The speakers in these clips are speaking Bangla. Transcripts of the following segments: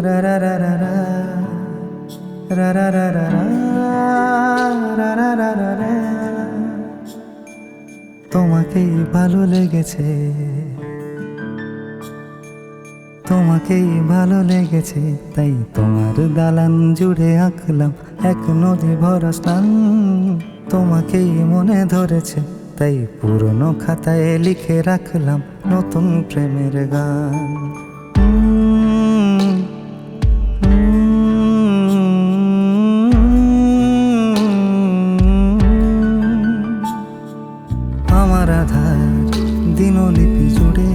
রা রা রা রা রা রা রা রা রা রা রা রা রা রা। তোমাকেই ভালো লেগেছে, তোমাকেই ভালো লেগেছে, তাই তোমার দালান জুড়ে আঁকলাম এক নদী ভরা স্থান। তোমাকেই মনে ধরেছে, তাই পুরনো খাতায় লিখে রাখলাম নতুন প্রেমের গান। আমার আধার দিনলিপি জুড়ে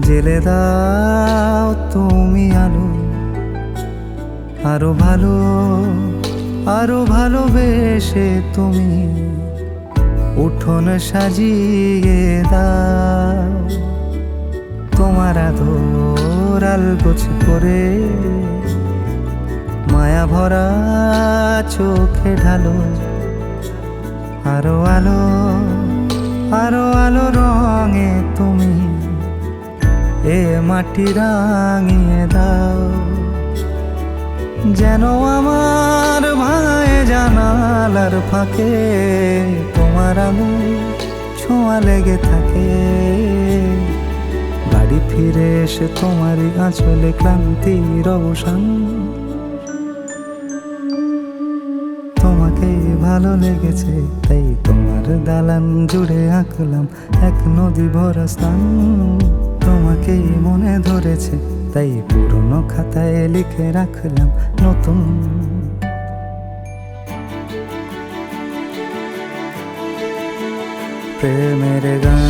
জেলে দাও তুমি আলো, আরো ভালো আরো ভালোবেসে তুমি উঠোন সাজিয়ে দাও। তোমার আদর আলগোছ করে মায়া ভরা চোখে ঢালো, আরো আলো আরো আলো রঙে তুমি এ মাটি রাঙিয়ে দাও। যেন আমার ভাই জানালার ফাঁকে তোমার আলো ছোঁয়া লেগে থাকে। বাড়ি ফিরে এসে তোমারই আঁচলে ক্লান্তির অবসান। তোমাকেই ভালো লেগেছে, তাই তোমার দালান জুড়ে আঁকলাম এক নদী ভরা স্থান। তোমাকেই মনে ধরেছে, তাই পুরনো খাতায় লিখে রাখলাম নতুন প্রেমের গান।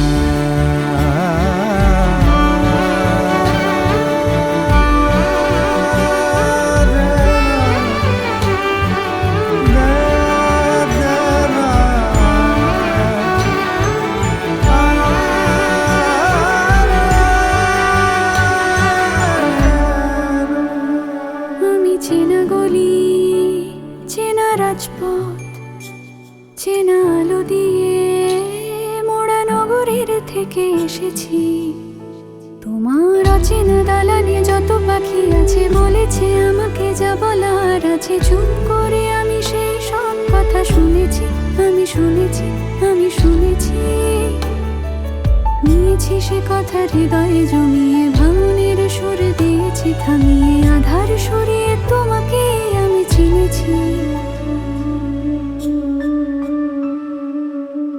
চেনা গলি, চেনা রাজপথ, চেনা আলো দিয়ে মোড়া নগরের থেকে এসেছি। তোমার অচেনা দালানে যত পাখি আছে বলেছে আমাকে যা বলার আছে। চুপ করে আমি সেই সব কথা শুনেছি, আমি শুনেছি, আমি শুনেছি। নিয়েছি সে কথা হৃদয়ে জমিয়ে, ভাঙনের সুর দিয়েছি থামিয়ে, আধার সরিয়ে তোমাকে আমি চিনেছি।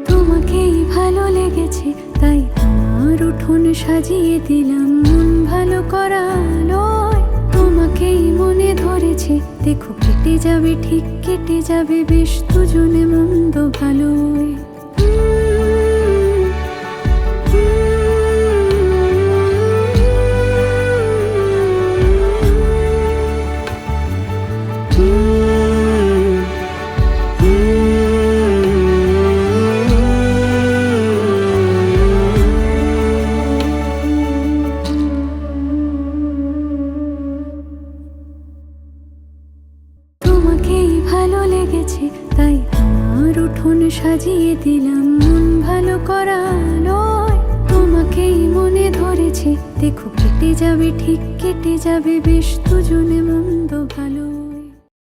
তোমাকেই ভালো লেগেছে, তাই তোমার উঠোন সাজিয়ে দিলাম মন ভালো করা আলোয়। তোমাকেই মনে ধরেছে, দেখো কেটে যাবে, ঠিক কেটে যাবে বেশ দুজনে মন্দ ভালোই। তোমাকেই ভালো লেগেছে, তাই তোমার উঠোন সাজিয়ে দিলাম মন ভালো করা আলোয়। তোমাকেই মনে ধরেছে, দেখো কেটে যাবে, ঠিক কেটে যাবে বেশ দুজনে মন্দ ভালো।